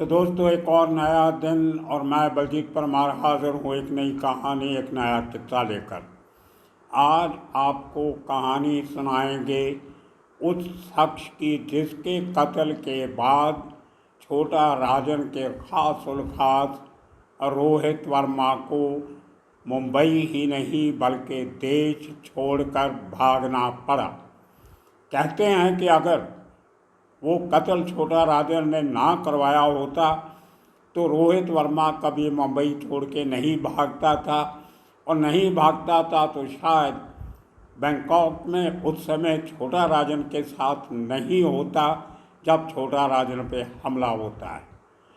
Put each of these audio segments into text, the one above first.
तो दोस्तों, एक और नया दिन और मैं बलजीत परमार हाजिर हूँ एक नई कहानी, एक नया किस्सा लेकर। आज आपको कहानी सुनाएंगे उस शख्स की जिसके कत्ल के बाद छोटा राजन के खास उल खास रोहित वर्मा को मुंबई ही नहीं बल्कि देश छोड़कर भागना पड़ा। कहते हैं कि अगर वो कत्ल छोटा राजन ने ना करवाया होता तो रोहित वर्मा कभी मुंबई छोड़ के नहीं भागता था, और नहीं भागता था तो शायद बैंकॉक में उस समय छोटा राजन के साथ नहीं होता जब छोटा राजन पे हमला होता है।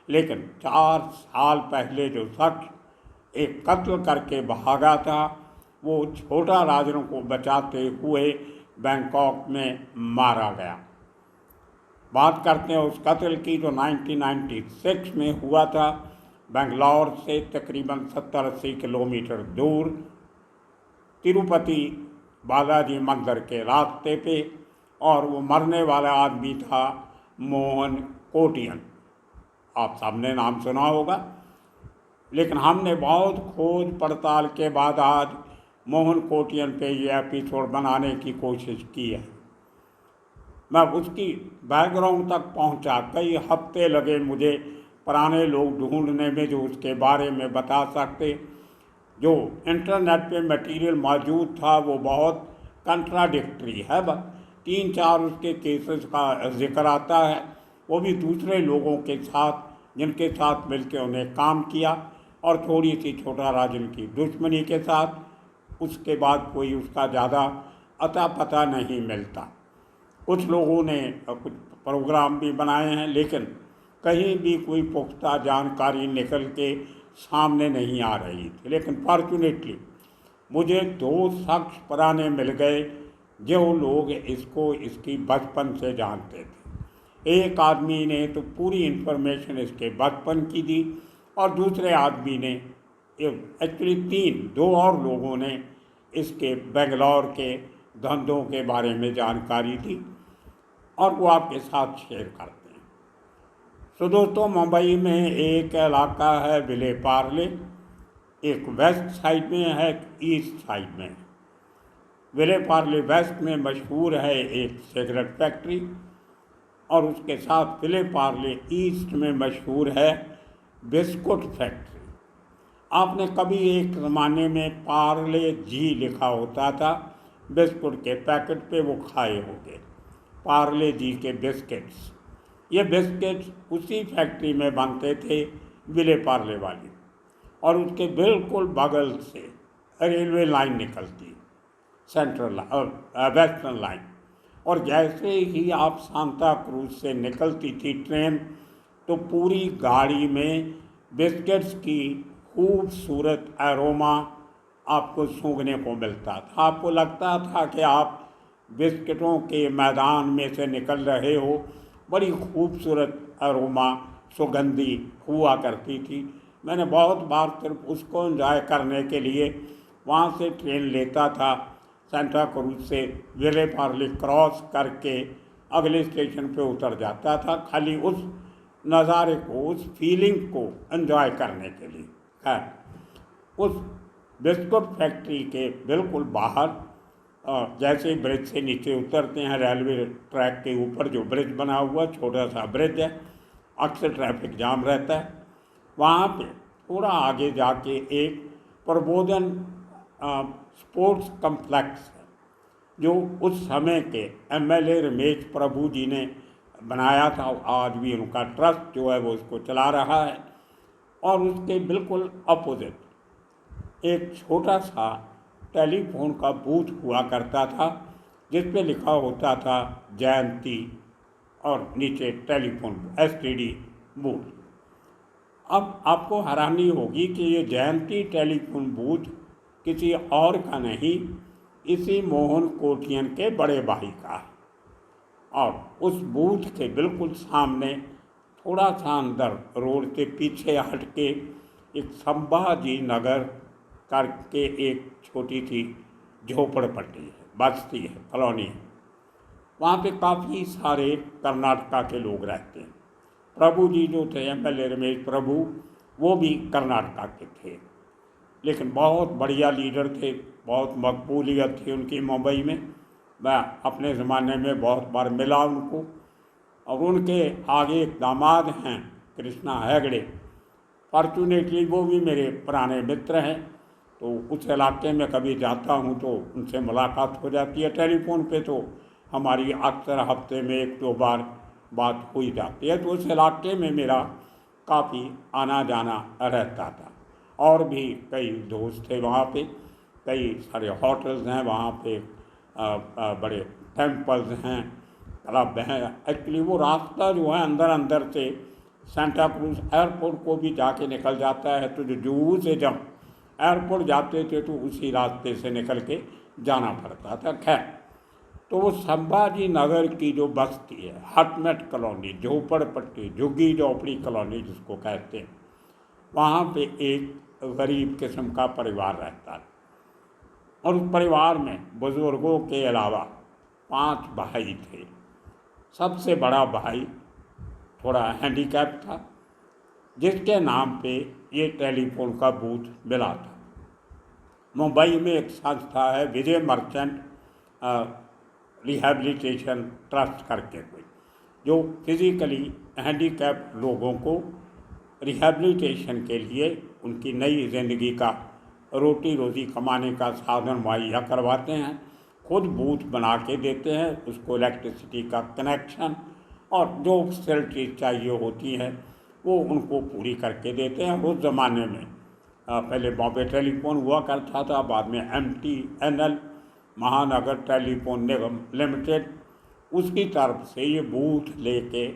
लेकिन 4 साल पहले जो शख्स एक कत्ल करके भागा था वो छोटा राजन को बचाते हुए बैंकॉक में मारा गया। बात करते हैं उस कत्ल की जो 1996 में हुआ था, बेंगलोर से तकरीबन 70-80 किलोमीटर दूर तिरुपति बालाजी मंदिर के रास्ते पे, और वो मरने वाला आदमी था मोहन कोटियन। आप सबने नाम सुना होगा, लेकिन हमने बहुत खोज पड़ताल के बाद आज मोहन कोटियन पे ये एपिसोड बनाने की कोशिश की है। मैं उसकी बैकग्राउंड तक पहुंचा, कई हफ्ते लगे मुझे पुराने लोग ढूंढने में जो उसके बारे में बता सकते। जो इंटरनेट पे मटेरियल मौजूद था वो बहुत कंट्राडिक्टरी है। बस 3-4 उसके केसेस का जिक्र आता है, वो भी दूसरे लोगों के साथ जिनके साथ मिलकर उन्हें काम किया, और थोड़ी सी छोटा राजन की दुश्मनी के साथ। उसके बाद कोई उसका ज़्यादा अता पता नहीं मिलता। कुछ लोगों ने कुछ प्रोग्राम भी बनाए हैं, लेकिन कहीं भी कोई पुख्ता जानकारी निकल के सामने नहीं आ रही थी। लेकिन फॉर्चुनेटली मुझे 2 शख्स पुराने मिल गए जो लोग इसकी बचपन से जानते थे। एक आदमी ने तो पूरी इन्फॉर्मेशन इसके बचपन की दी, और दूसरे आदमी ने, एक्चुअली 2 और लोगों ने इसके बेंगलोर के धंधों के बारे में जानकारी दी, और वो आपके साथ शेयर करते हैं। तो दोस्तों, मुंबई में एक इलाका है विले पार्ले, एक वेस्ट साइड में है, एक ईस्ट साइड में। विले पार्ले वेस्ट में मशहूर है एक सिगरेट फैक्ट्री, और उसके साथ विले पार्ले ईस्ट में मशहूर है बिस्कुट फैक्ट्री। आपने कभी एक ज़माने में पार्ले जी लिखा होता था बिस्कुट के पैकेट पे, वो खाए होंगे, पार्ले जी के बिस्किट्स। ये बिस्किट्स उसी फैक्ट्री में बनते थे, विले पार्ले वाली, और उसके बिल्कुल बगल से रेलवे लाइन निकलती, सेंट्रल और वेस्टर्न लाइन। और जैसे ही आप सांता क्रूज से निकलती थी ट्रेन, तो पूरी गाड़ी में बिस्किट्स की खूबसूरत एरोमा आपको सूंघने को मिलता था। आपको लगता था कि आप बिस्किटों के मैदान में से निकल रहे हो। बड़ी खूबसूरत अरोमा सुगंधी हुआ करती थी। मैंने बहुत बार सिर्फ उसको एंजॉय करने के लिए वहाँ से ट्रेन लेता था, सेंटा क्रूज से विले पार्ले क्रॉस करके अगले स्टेशन पे उतर जाता था, खाली उस नज़ारे को, उस फीलिंग को एंजॉय करने के लिए। खैर, उस बिस्कुट फैक्ट्री के बिल्कुल बाहर, जैसे ब्रिज से नीचे उतरते हैं, रेलवे ट्रैक के ऊपर जो ब्रिज बना हुआ छोटा सा ब्रिज है, अक्सर ट्रैफिक जाम रहता है। वहाँ पे थोड़ा आगे जाके एक प्रबोधन स्पोर्ट्स कम्प्लेक्स है, जो उस समय के एमएलए रमेश प्रभु जी ने बनाया था। आज भी उनका ट्रस्ट जो है वो उसको चला रहा है। और उसके बिल्कुल अपोजिट एक छोटा सा टेलीफोन का बूथ हुआ करता था, जिस पे लिखा होता था जयंती, और नीचे टेलीफोन एसटीडी बूथ। अब आपको हैरानी होगी कि ये जयंती टेलीफोन बूथ किसी और का नहीं, इसी मोहन कोटियन के बड़े भाई का है। और उस बूथ के बिल्कुल सामने, थोड़ा सा अंदर रोड के पीछे हट के, एक संभाजी नगर करके एक छोटी सी झोपड़पट्टी है, बस्ती है, कॉलोनी है। वहाँ पे काफ़ी सारे कर्नाटका के लोग रहते हैं। प्रभु जी जो थे MLA रमेश प्रभु, वो भी कर्नाटका के थे, लेकिन बहुत बढ़िया लीडर थे, बहुत मकबूलियत थी उनकी मुंबई में। मैं अपने ज़माने में बहुत बार मिला उनको। और उनके आगे एक दामाद हैं कृष्णा हेगड़े, फॉर्चुनेटली वो भी मेरे पुराने मित्र हैं। तो उस इलाके में कभी जाता हूँ तो उनसे मुलाकात हो जाती है टेलीफोन पे, तो हमारी अक्सर हफ्ते में 1-2 बार बात हो ही जाती है। तो उस इलाके में मेरा काफ़ी आना जाना रहता था। और भी कई दोस्त थे वहाँ पे, कई सारे होटल्स हैं वहाँ पे, बड़े टेम्पल्स हैं, क्लब हैं। एक्चुअली वो रास्ता जो है अंदर अंदर से सेंटा क्रूज एयरपोर्ट को भी जाके निकल जाता है। तो जो जुहू से जब एयरपोर्ट जाते थे तो उसी रास्ते से निकल के जाना पड़ता था। खैर, तो वो संभाजी नगर की जो बस्ती है, हटमेट कॉलोनी, झोपड़पट्टी, झुग्गी झोपड़ी कॉलोनी जिसको कहते हैं, वहाँ पे एक गरीब किस्म का परिवार रहता है। और उस परिवार में बुजुर्गों के अलावा 5 भाई थे। सबसे बड़ा भाई थोड़ा हैंडीकैप था, जिसके नाम पे ये टेलीफोन का बूथ मिला था। मुंबई में एक संस्था है विजय मर्चेंट रिहैबिलिटेशन ट्रस्ट करके कोई, जो फिज़िकली हैंडीकैप लोगों को रिहैबिलिटेशन के लिए उनकी नई ज़िंदगी का रोटी रोज़ी कमाने का साधन मुहैया करवाते हैं। खुद बूथ बना के देते हैं, उसको इलेक्ट्रिसिटी का कनेक्शन और जो फैसिलिटीज चाहिए होती हैं वो उनको पूरी करके देते हैं। उस ज़माने में पहले बॉम्बे टेलीफोन हुआ करता था, बाद में MTNL महानगर टेलीफोन निगम लिमिटेड, उसकी तरफ से ये बूथ लेके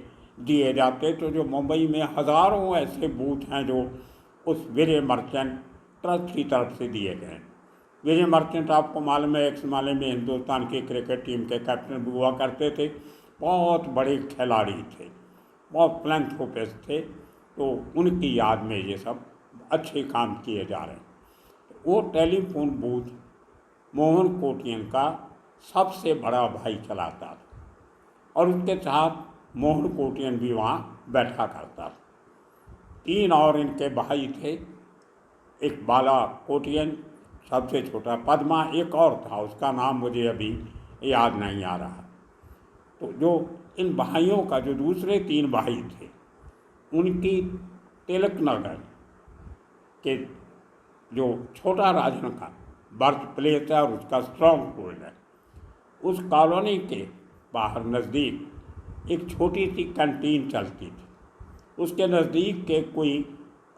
दिए जाते। तो जो मुंबई में हज़ारों ऐसे बूथ हैं जो उस विजय मर्चेंट ट्रस्ट की तरफ से दिए गए हैं। विजय मर्चेंट आपको मालूम है एक ज़माने में हिंदुस्तान की क्रिकेट टीम के कैप्टन भी हुआ करते थे, बहुत बड़े खिलाड़ी थे, बहुत फिलैंथ्रोपिस्ट थे। तो उनकी याद में ये सब अच्छे काम किए जा रहे हैं। वो टेलीफोन बूथ मोहन कोटियन का सबसे बड़ा भाई चलाता था और उसके साथ मोहन कोटियन भी वहाँ बैठा करता था। 3 और इनके भाई थे, एक बाला कोटियन, सबसे छोटा पद्मा, एक और था उसका नाम मुझे अभी याद नहीं आ रहा। तो जो इन भाइयों का जो दूसरे 3 भाई थे, उनकी तिलक नगर के जो छोटा राजन का बर्थ प्लेस है और उसका स्ट्रॉन्ग होल्ड है, उस कॉलोनी के बाहर नज़दीक एक छोटी सी कैंटीन चलती थी। उसके नज़दीक के कोई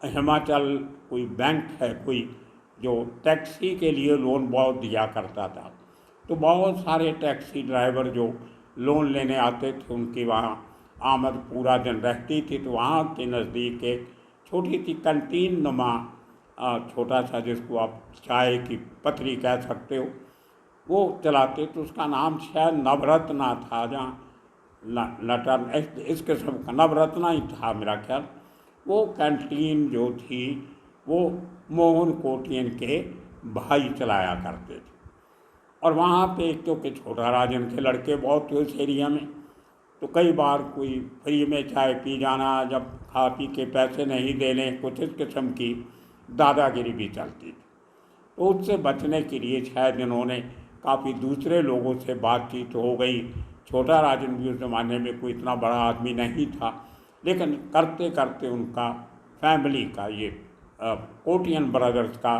हिमाचल कोई बैंक है, कोई जो टैक्सी के लिए लोन बहुत दिया करता था। तो बहुत सारे टैक्सी ड्राइवर जो लोन लेने आते थे उनकी वहाँ आमद पूरा दिन रहती थी। तो वहाँ के नज़दीक एक छोटी सी कैंटीन नुमा छोटा सा, जिसको आप चाय की पतरी कह सकते हो, वो चलाते। तो उसका नाम शायद नवरत्ना था, जहाँ नटन इस किस्म का नवरत्ना ही था मेरा ख्याल। वो कैंटीन जो थी वो मोहन कोटियन के भाई चलाया करते थे। और वहाँ पे क्योंकि छोटा राजन के लड़के बहुत थे उस एरिया में, तो कई बार कोई फ्री में चाय पी जाना, जब खा पी के पैसे नहीं देने, कुछ इस किस्म की दादागिरी भी चलती थी। तो उससे बचने के लिए शायद इन्होंने काफ़ी दूसरे लोगों से बातचीत हो गई। छोटा राजन भी उस ज़माने में कोई इतना बड़ा आदमी नहीं था, लेकिन करते करते उनका फैमिली का ये कोटियन ब्रदर्स का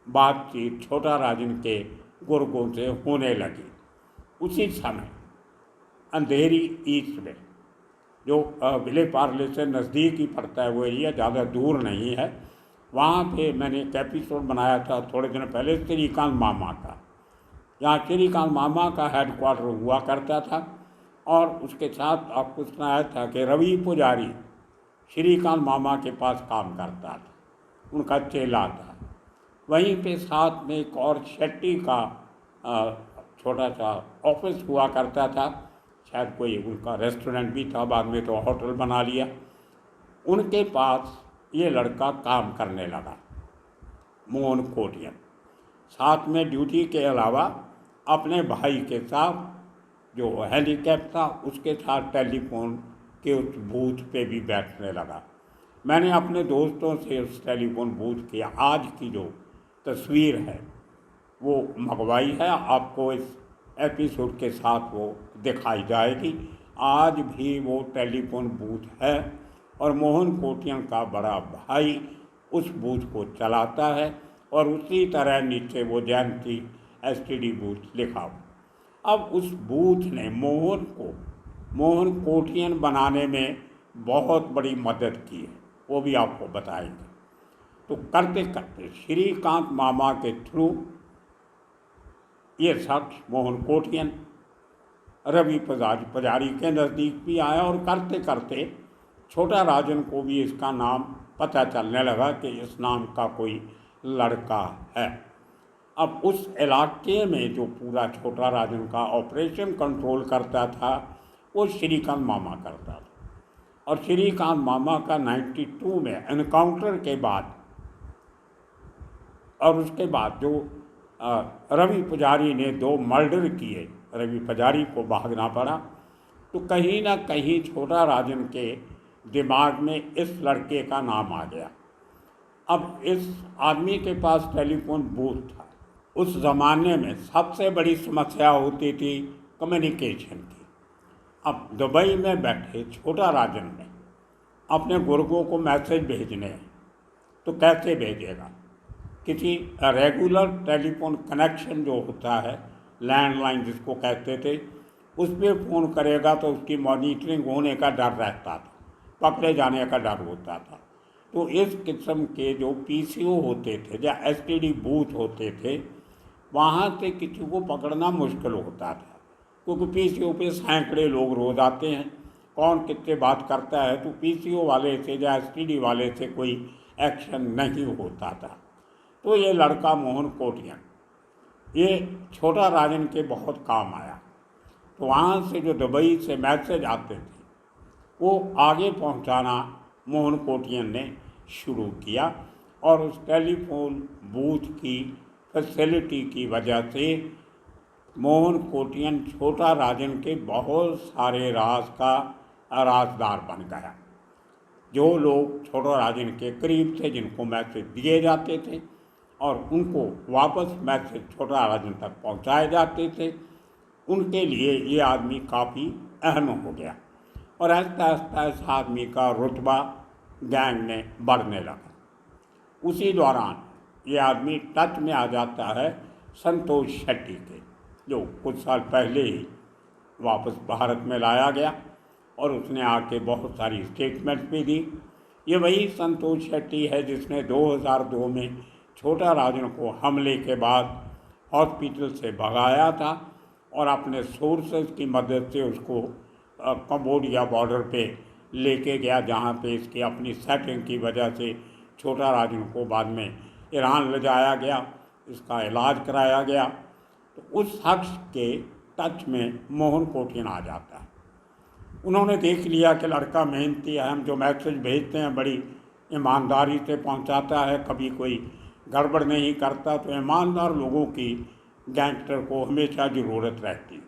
बातचीत छोटा राजन के गुर्गों से होने लगी। उसी समय अंधेरी ईस्ट में, जो विले पार्ले से नज़दीक ही पड़ता है वो एरिया, ज़्यादा दूर नहीं है, वहाँ पे मैंने एक एपिसोड बनाया था थोड़े दिन पहले श्रीकांत मामा का, जहाँ श्रीकांत मामा का हेडक्वार्टर हुआ करता था। और उसके साथ आपको सुनाया था कि रवि पुजारी श्रीकांत मामा के पास काम करता था, उनका चेला था। वहीं पे साथ में एक और शेट्टी का छोटा सा ऑफिस हुआ करता था, शायद कोई उनका रेस्टोरेंट भी था, बाद में तो होटल बना लिया। उनके पास ये लड़का काम करने लगा, मोहन कोटियन। साथ में ड्यूटी के अलावा अपने भाई के साथ जो हैंडीकैप था उसके साथ टेलीफोन कि उस बूथ पे भी बैठने लगा। मैंने अपने दोस्तों से उस टेलीफोन बूथ की आज की जो तस्वीर है वो मंगवाई है, आपको इस एपिसोड के साथ वो दिखाई जाएगी। आज भी वो टेलीफोन बूथ है और मोहन कोटियन का बड़ा भाई उस बूथ को चलाता है और उसी तरह नीचे वो जयंती एसटीडी बूथ लिखा हो। अब उस बूथ ने मोहन कोटियन बनाने में बहुत बड़ी मदद की है, वो भी आपको बताएंगे। तो करते करते श्रीकांत मामा के थ्रू ये शख्स मोहन कोटियन रवि पुजारी के नज़दीक भी आया और करते करते छोटा राजन को भी इसका नाम पता चलने लगा कि इस नाम का कोई लड़का है। अब उस इलाके में जो पूरा छोटा राजन का ऑपरेशन कंट्रोल करता था वो श्रीकांत मामा करता था। और श्रीकांत मामा का 92 में एनकाउंटर के बाद और उसके बाद जो रवि पुजारी ने 2 मर्डर किए, रवि पुजारी को भागना पड़ा, तो कहीं ना कहीं छोटा राजन के दिमाग में इस लड़के का नाम आ गया। अब इस आदमी के पास टेलीफोन बूथ था। उस ज़माने में सबसे बड़ी समस्या होती थी कम्युनिकेशन की। अब दुबई में बैठे छोटा राजन ने अपने गुर्गों को मैसेज भेजने हैं तो कैसे भेजेगा? किसी रेगुलर टेलीफोन कनेक्शन जो होता है, लैंडलाइन जिसको कहते थे, उस पर फ़ोन करेगा तो उसकी मॉनिटरिंग होने का डर रहता था, पकड़े जाने का डर होता था। तो इस किस्म के जो पीसीओ होते थे या एसटीडी बूथ होते थे, वहाँ से किसी को पकड़ना मुश्किल होता था, क्योंकि पीसीओ पे सैकड़े लोग रोज आते हैं, कौन कितने बात करता है, तो पीसीओ वाले से या एसटीडी वाले से कोई एक्शन नहीं होता था। तो ये लड़का मोहन कोटियन ये छोटा राजन के बहुत काम आया। तो वहाँ से जो दुबई से मैसेज आते थे वो आगे पहुँचाना मोहन कोटियन ने शुरू किया और उस टेलीफोन बूथ की फैसिलिटी की वजह से मोहन कोटियन छोटा राजन के बहुत सारे राज का राजदार बन गया। जो लोग छोटा राजन के करीब थे, जिनको मैसेज दिए जाते थे और उनको वापस मैसेज छोटा राजन तक पहुंचाए जाते थे, उनके लिए ये आदमी काफ़ी अहम हो गया और आहिस्ता आहिस्ता इस आदमी का रुतबा गैंग में बढ़ने लगा। उसी दौरान ये आदमी टच में आ जाता है संतोष शेट्टी के, जो कुछ साल पहले ही वापस भारत में लाया गया और उसने आके बहुत सारी स्टेटमेंट भी दी। ये वही संतोष शेट्टी है जिसने 2002 में छोटा राजन को हमले के बाद हॉस्पिटल से भगाया था और अपने सोर्सेज की मदद से उसको कंबोडिया बॉर्डर पे लेके गया, जहाँ पे इसकी अपनी सेटिंग की वजह से छोटा राजन को बाद में ईरान ले जाया गया, इसका इलाज कराया गया। तो उस शख्स के टच में मोहन कोटियन आ जाता है। उन्होंने देख लिया कि लड़का मेहनती है, हम जो मैसेज भेजते हैं बड़ी ईमानदारी से पहुंचाता है, कभी कोई गड़बड़ नहीं करता, तो ईमानदार लोगों की गैंगस्टर को हमेशा ज़रूरत रहती।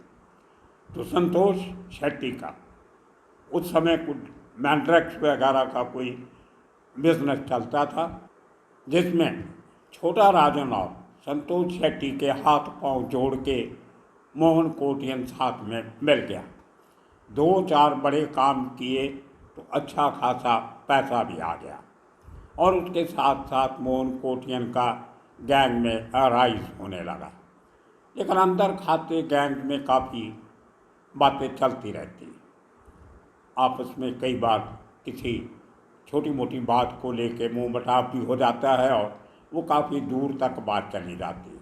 तो संतोष शेट्टी का उस समय कुछ मैंड्रैक्स वगैरह का कोई बिजनेस चलता था, जिसमें छोटा राजन और संतोष शेट्टी के हाथ पांव जोड़ के मोहन कोटियन साथ में मिल गया। 2-4 बड़े काम किए तो अच्छा खासा पैसा भी आ गया और उसके साथ साथ मोहन कोटियन का गैंग में राइज होने लगा। लेकिन अंदर खाते गैंग में काफ़ी बातें चलती रहती, आपस में कई बार किसी छोटी मोटी बात को लेके मुँहबटाव भी हो जाता है और वो काफ़ी दूर तक बात चली जाती है।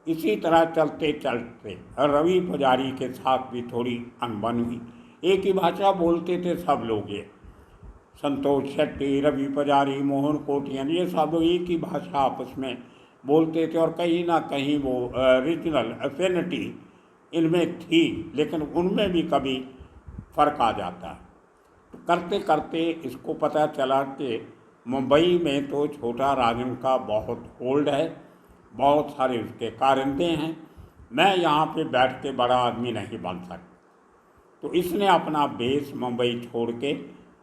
इसी तरह चलते चलते रवि पुजारी के साथ भी थोड़ी अनबन हुई। एक ही भाषा बोलते थे सब लोग, ये संतोष शेट्टी, रवि पुजारी, मोहन कोटियन, ये सब लोग एक ही भाषा आपस में बोलते थे और कहीं ना कहीं वो रीजनल एफिनिटी इनमें थी, लेकिन उनमें भी कभी फ़र्क आ जाता है। तो करते करते इसको पता चला कि मुंबई में तो छोटा राजन का बहुत होल्ड है, बहुत सारे उसके कारिंदे हैं, मैं यहाँ पे बैठ के बड़ा आदमी नहीं बन सकता। तो इसने अपना बेस मुंबई छोड़ के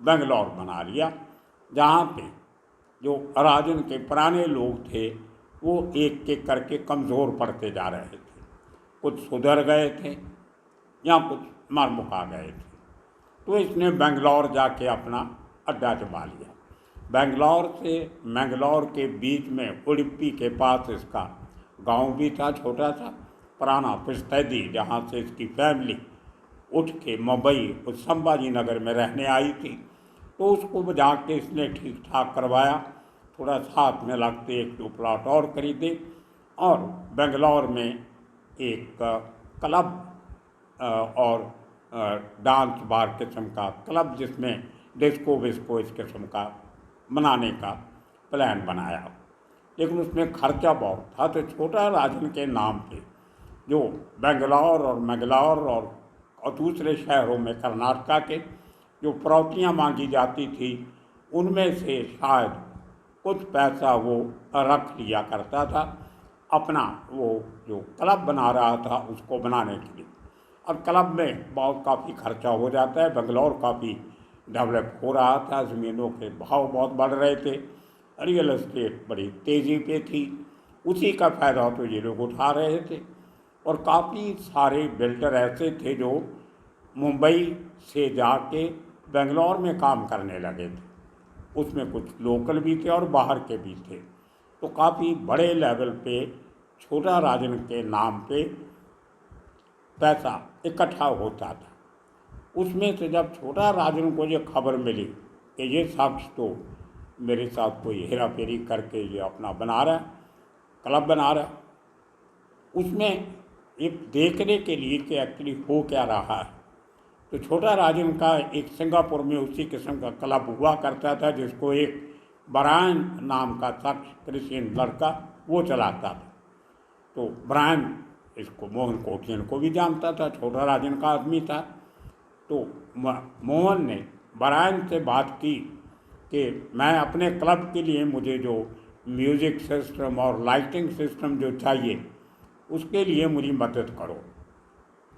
बेंगलोर बना लिया, जहाँ पे जो राजन के पुराने लोग थे वो एक एक करके कमज़ोर पड़ते जा रहे थे। कुछ सुधर गए थे या कुछ मर मुका गए थे। तो इसने बेंगलोर जाके अपना अड्डा जमा लिया। बेंगलोर से मैंगलोर के बीच में उडुपी के पास इसका गांव भी था, छोटा सा पुराना पिस्तैदी, जहाँ से इसकी फैमिली उठ के मुंबई उस संभाजी नगर में रहने आई थी। तो उसको जाके इसने ठीक ठाक करवाया, थोड़ा साथ में लगते एक दो प्लॉट और खरीदे और बेंगलोर में एक क्लब और डांस बार किस्म का क्लब, जिसमें डिस्को विस्को इस किस्म का बनाने का प्लान बनाया। लेकिन उसमें खर्चा बहुत था, तो छोटा राजन के नाम पे जो बेंगलोर और मैंगलोर और दूसरे शहरों में कर्नाटका के जो फिरौतियाँ मांगी जाती थी, उनमें से शायद कुछ पैसा वो रख लिया करता था अपना, वो जो क्लब बना रहा था उसको बनाने के लिए। अब क्लब में बहुत काफ़ी खर्चा हो जाता है। बेंगलोर काफ़ी डेवलप हो रहा था, ज़मीनों के भाव बहुत बढ़ रहे थे, रियल एस्टेट बड़ी तेज़ी पे थी, उसी का फ़ायदा तो ये लोग उठा रहे थे। और काफ़ी सारे बिल्डर ऐसे थे जो मुंबई से जाके बेंगलोर में काम करने लगे थे, उसमें कुछ लोकल भी थे और बाहर के भी थे। तो काफ़ी बड़े लेवल पे छोटा राजन के नाम पे पैसा इकट्ठा होता था। उसमें से जब छोटा राजन को ये खबर मिली कि ये शख्स तो मेरे साथ कोई हेरा फेरी करके ये अपना बना रहा है, क्लब बना रहा है, उसमें ये देखने के लिए कि एक्चुअली हो क्या रहा है। तो छोटा राजन का एक सिंगापुर में उसी किस्म का क्लब हुआ करता था, जिसको एक ब्रायन नाम का शख्स, क्रिश्चियन लड़का, वो चलाता था। तो ब्रायन इसको मोहन कोटियन को भी जानता था, छोटा राजन का आदमी था। तो मोहन ने ब्रायन से बात की कि मैं अपने क्लब के लिए मुझे जो म्यूज़िक सिस्टम और लाइटिंग सिस्टम जो चाहिए उसके लिए मुझे मदद करो।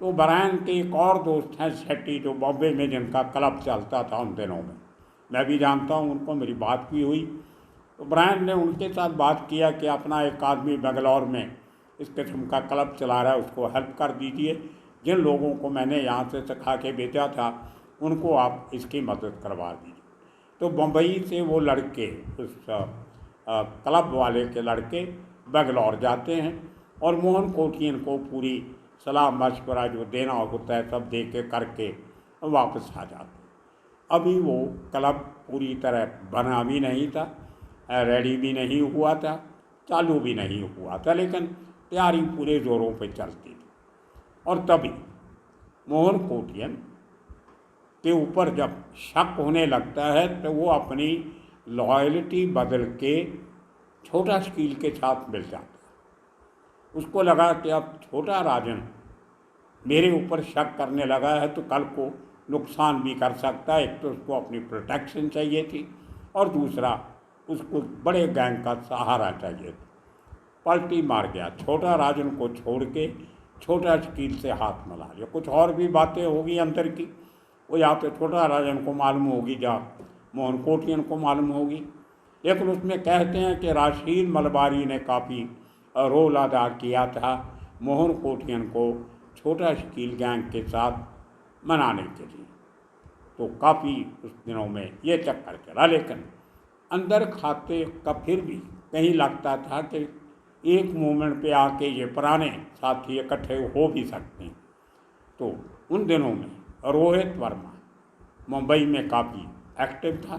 तो ब्रायन के एक और दोस्त हैं शेट्टी, जो बॉम्बे में जिनका क्लब चलता था उन दिनों में, मैं भी जानता हूँ उनको, मेरी बात भी हुई। तो ब्रायन ने उनके साथ बात किया कि अपना एक आदमी बेंगलोर में इस किस्म का क्लब चला रहा है, उसको हेल्प कर दीजिए। जिन लोगों को मैंने यहाँ से सिखा के भेजा था उनको आप इसकी मदद करवा दीजिए। तो बम्बई से वो लड़के, उस क्लब वाले के लड़के बेंगलोर जाते हैं और मोहन कोटियन को पूरी सलाह मशवरा जो देना होता है सब दे के करके वापस आ जाते। अभी वो क्लब पूरी तरह बना भी नहीं था, रेडी भी नहीं हुआ था, चालू भी नहीं हुआ था, लेकिन तैयारी पूरे ज़ोरों पे चलती थी। और तभी मोहन कोटियन के ऊपर जब शक होने लगता है तो वो अपनी लॉयल्टी बदल के छोटा शकील के साथ मिल जाता है। उसको लगा कि अब छोटा राजन मेरे ऊपर शक करने लगा है तो कल को नुकसान भी कर सकता है। एक तो उसको अपनी प्रोटेक्शन चाहिए थी और दूसरा उसको बड़े गैंग का सहारा चाहिए था। पलटी मार गया, छोटा राजन को छोड़ के छोटा शकील से हाथ मिला लिया। कुछ और भी बातें होगी अंदर की, वो या तो छोटा राजन को मालूम होगी या मोहन कोटियन को मालूम होगी, लेकिन उसमें कहते हैं कि राशीद मलबारी ने काफ़ी रोल अदा किया था मोहन कोटियन को छोटा शकील गैंग के साथ मनाने के लिए। तो काफ़ी उस दिनों में ये चक्कर चला, लेकिन अंदर खाते का फिर भी कहीं लगता था कि एक मोमेंट पे आके ये पुराने साथी इकट्ठे हो भी सकते हैं। तो उन दिनों में रोहित वर्मा मुंबई में काफ़ी एक्टिव था।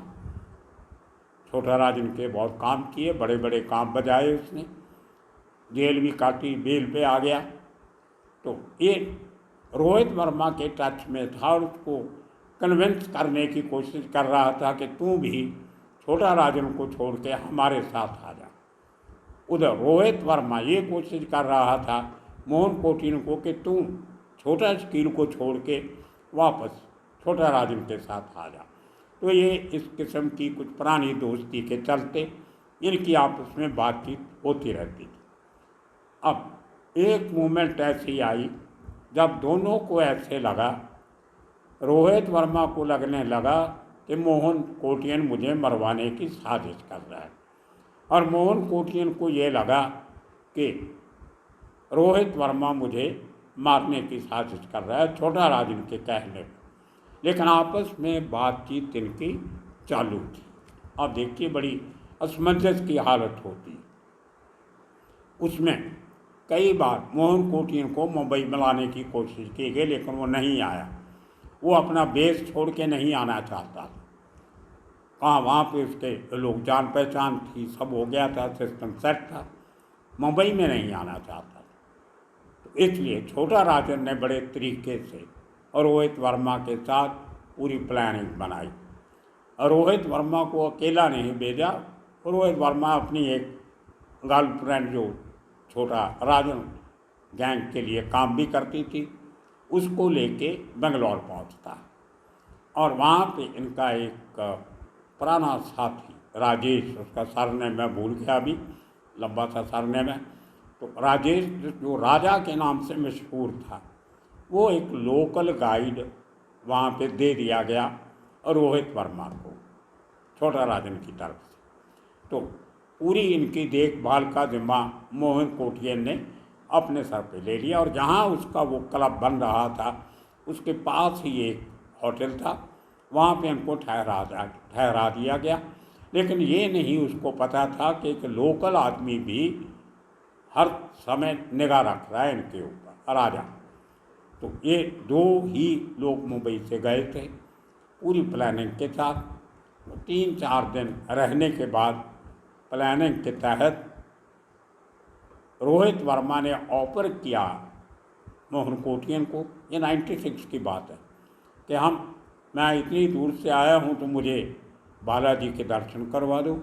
छोटा राजन के बहुत काम किए, बड़े बड़े काम बजाए उसने, जेल भी काटी, बेल पे आ गया। तो ये रोहित वर्मा के टच में था और उसको कन्विंस करने की कोशिश कर रहा था कि तू भी छोटा राजन को छोड़ के हमारे साथ आ जा। उधर रोहित वर्मा ये कोशिश कर रहा था मोहन कोटियन को कि तू छोटा शकील को छोड़ के वापस छोटा राजन के साथ आ जा। तो ये इस किस्म की कुछ पुरानी दोस्ती के चलते इनकी आपस में बातचीत होती रहती थी। अब एक मोमेंट ऐसी आई जब दोनों को ऐसे लगा रोहित वर्मा को लगने लगा कि मोहन कोटियन मुझे मरवाने की साजिश कर रहा है, और मोहन कोटियन को ये लगा कि रोहित वर्मा मुझे मारने की साजिश कर रहा है, छोटा राजन के कहने पर। लेकिन आपस में बातचीत इनकी चालू थी। अब देखिए, बड़ी असमंजस की हालत होती है। उसमें कई बार मोहन कोटियन को मुंबई में लाने की कोशिश की गई, लेकिन वो नहीं आया। वो अपना बेस छोड़ के नहीं आना चाहता था। कहाँ वहाँ पे उसके लोग, जान पहचान थी, सब हो गया था, सिस्टम सेट था, मुंबई में नहीं आना चाहता था। तो इसलिए छोटा राजन ने बड़े तरीके से रोहित वर्मा के साथ पूरी प्लानिंग बनाई, और रोहित वर्मा को अकेला नहीं भेजा। रोहित वर्मा अपनी एक गर्लफ्रेंड जो छोटा राजन गैंग के लिए काम भी करती थी, उसको लेके बेंगलोर पहुंचता, और वहाँ पे इनका एक पुराना साथी राजेश, उसका सरनेम मैं भूल गया अभी, लंबा सा सरनेम है, तो राजेश जो राजा के नाम से मशहूर था, वो एक लोकल गाइड वहाँ पे दे दिया गया और रोहित वर्मा को, छोटा राजन की तरफ से। तो पूरी इनकी देखभाल का जिम्मा मोहन कोटियन ने अपने सर पे ले लिया, और जहाँ उसका वो क्लब बन रहा था उसके पास ही एक होटल था, वहाँ पे इनको ठहरा दिया गया। लेकिन ये नहीं उसको पता था कि एक लोकल आदमी भी हर समय निगाह रख रहा है इनके ऊपर, राजा। तो ये दो ही लोग मुंबई से गए थे पूरी प्लानिंग के साथ। 3-4 दिन रहने के बाद प्लानिंग के तहत रोहित वर्मा ने ऑफर किया मोहन कोटियन को, ये 96 की बात है, कि मैं इतनी दूर से आया हूँ तो मुझे बालाजी के दर्शन करवा दो,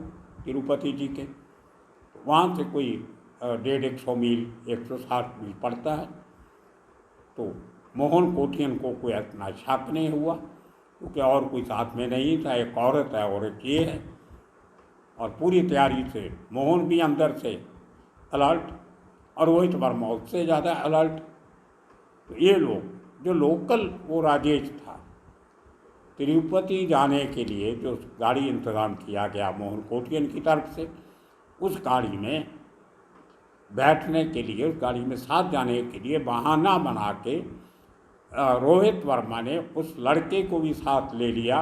तिरुपति जी के। वहाँ से कोई 150 मील 160 मील पड़ता है। तो मोहन कोटियन को कोई इतना शक नहीं हुआ, क्योंकि और कोई साथ में नहीं था, एक औरत है और एक ये है, और पूरी तैयारी से मोहन भी अंदर से अलर्ट और रोहित वर्मा उससे ज़्यादा अलर्ट। तो ये लोग जो लोकल, वो राजेश था, तिरुपति जाने के लिए जो गाड़ी इंतज़ाम किया गया मोहन कोटियन की तरफ से, उस गाड़ी में बैठने के लिए, उस गाड़ी में साथ जाने के लिए बहाना बना के रोहित वर्मा ने उस लड़के को भी साथ ले लिया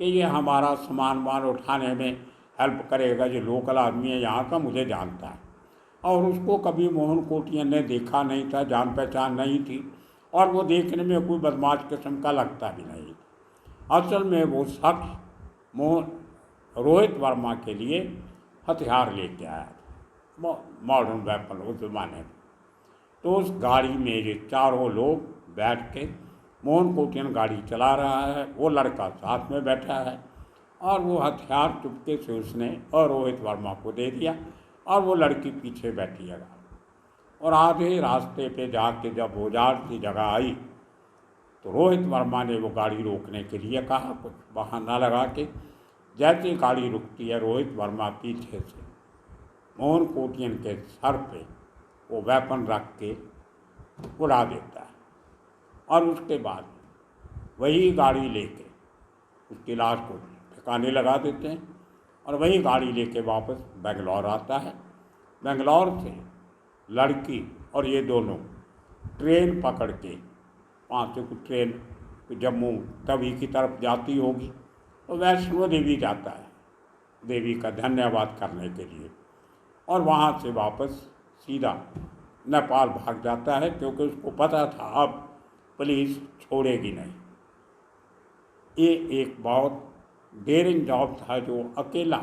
कि ये हमारा सामान उठाने में हेल्प करेगा, जो लोकल आदमी है यहाँ का, मुझे जानता है। और उसको कभी मोहन कोटियन ने देखा नहीं था, जान पहचान नहीं थी, और वो देखने में कोई बदमाश किस्म का लगता भी नहीं था। असल में वो शख्स रोहित वर्मा के लिए हथियार लेके आया था, मॉडर्न वेपन उस ज़माने में। तो उस गाड़ी में ये चारों लोग बैठ के, मोहन कोटियन गाड़ी चला रहा है, वो लड़का साथ में बैठा है, और वो हथियार चुपके से उसने और रोहित वर्मा को दे दिया, और वो लड़की पीछे बैठी है। और आधे रास्ते पे जाके जब औजार की जगह आई तो रोहित वर्मा ने वो गाड़ी रोकने के लिए कहा, कुछ बहाना लगा के। जैसे गाड़ी रुकती है, रोहित वर्मा पीछे से मोहन कोटियन के सर पे वो वेपन रख के उड़ा देता है, और उसके बाद वही गाड़ी लेके उसकी लाश को ठिकाने लगा देते हैं, और वही गाड़ी लेके वापस बेंगलौर आता है। बेंगलौर से लड़की और ये दोनों ट्रेन पकड़ के, वहाँ से कुछ ट्रेन जम्मू तवी की तरफ जाती होगी, तो वैष्णो देवी जाता है देवी का धन्यवाद करने के लिए, और वहाँ से वापस सीधा नेपाल भाग जाता है, क्योंकि उसको पता था अब पुलिस छोड़ेगी नहीं। ये एक बहुत डेयरिंग जॉब था जो अकेला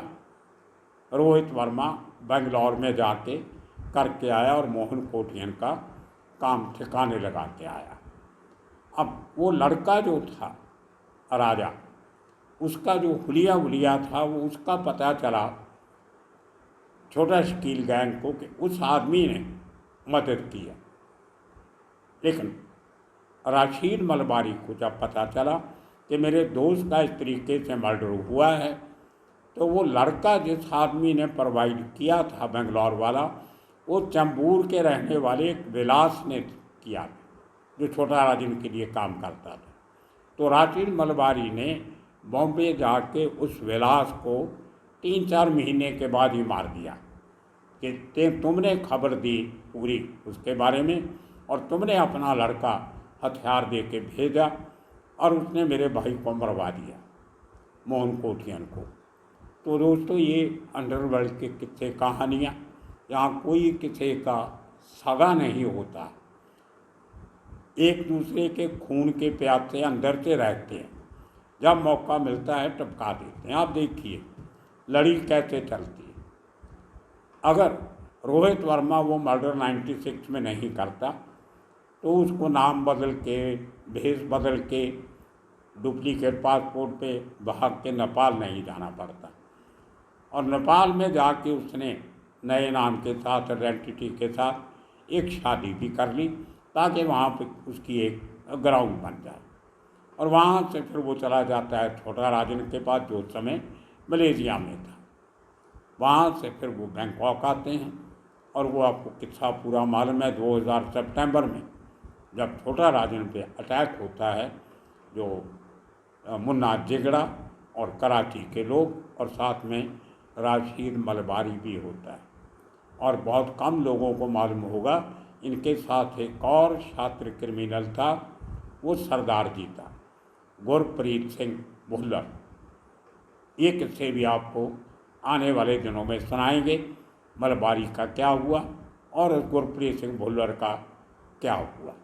रोहित वर्मा बेंगलौर में जाके करके आया, और मोहन कोटियन का काम ठिकाने लगा के आया। अब वो लड़का जो था राजा, उसका जो हुलिया था, वो उसका पता चला छोटा शकील गैंग को कि उस आदमी ने मदद किया। लेकिन राशिद मलबारी को जब पता चला कि मेरे दोस्त का इस तरीके से मर्डर हुआ है, तो वो लड़का जिस आदमी ने प्रोवाइड किया था बेंगलौर वाला, वो चंबूर के रहने वाले एक विलास ने किया, जो छोटा राजन के लिए काम करता था। तो राशिद मलबारी ने बॉम्बे जाके उस विलास को 3-4 महीने के बाद ही मार दिया कि तुमने खबर दी पूरी उसके बारे में और तुमने अपना लड़का हथियार दे के भेजा और उसने मेरे भाई को मरवा दिया, मोहन कोटियन को। तो दोस्तों ये अंडरवर्ल्ड के किस्से कहानियाँ, यहाँ कोई किसी का सगा नहीं होता, एक दूसरे के खून के प्यासे अंदर से रहते हैं, जब मौका मिलता है टपका देते हैं। आप देखिए लड़ी कैसे चलती है। अगर रोहित वर्मा वो मर्डर 96 में नहीं करता तो उसको नाम बदल के, भेष बदल के, डुप्लीकेट पासपोर्ट पे भाग के नेपाल नहीं जाना पड़ता। और नेपाल में जाके उसने नए नाम के साथ, आइडेंटिटी के साथ एक शादी भी कर ली ताकि वहाँ पे उसकी एक ग्राउंड बन जाए। और वहाँ से फिर वो चला जाता है छोटा राजन के पास, जो उस समय मलेशिया में था। वहाँ से फिर वो बैंकॉक आते हैं और वो आपको किस्सा पूरा मालूम है। 2000 सितंबर में जब छोटा राजन पे अटैक होता है, जो मुन्ना जिगड़ा और कराची के लोग और साथ में राशिद मलबारी भी होता है। और बहुत कम लोगों को मालूम होगा इनके साथ एक और छात्र क्रिमिनल था, वो सरदार जी था, गुरप्रीत सिंह भुल्लर। ये किस्से भी आपको आने वाले दिनों में सुनाएंगे, मलबारी का क्या हुआ और गुरप्रीत सिंह भुल्लर का क्या हुआ।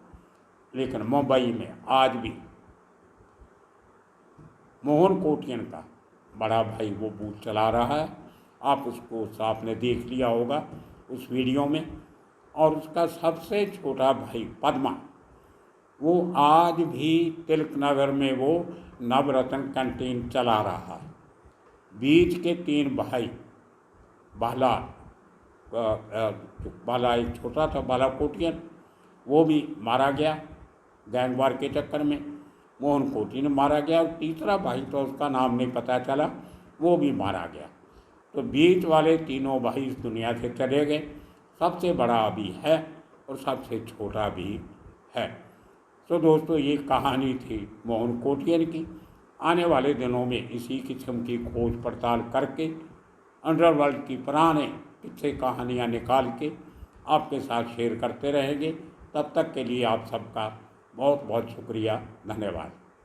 लेकिन मुंबई में आज भी मोहन कोटियन का बड़ा भाई वो बूथ चला रहा है। आप उसको आपने देख लिया होगा उस वीडियो में। और उसका सबसे छोटा भाई पद्मा, वो आज भी तिलक नगर में वो नवरत्न कैंटीन चला रहा है। बीच के 3 भाई, बाला एक छोटा था, बाला कोटियन, वो भी मारा गया गैंगवार के चक्कर में। मोहन कोटियन मारा गया और तीसरा भाई तो उसका नाम नहीं पता चला, वो भी मारा गया। तो बीच वाले तीनों भाई इस दुनिया से चले गए। सबसे बड़ा अभी है और सबसे छोटा भी है। तो दोस्तों ये कहानी थी मोहन कोटियन की। आने वाले दिनों में इसी किस्म की खोज पड़ताल करके अंडरवर्ल्ड की पुराने किस्से कहानियाँ निकाल के आपके साथ शेयर करते रहेंगे। तब तक के लिए आप सबका बहुत बहुत शुक्रिया, धन्यवाद।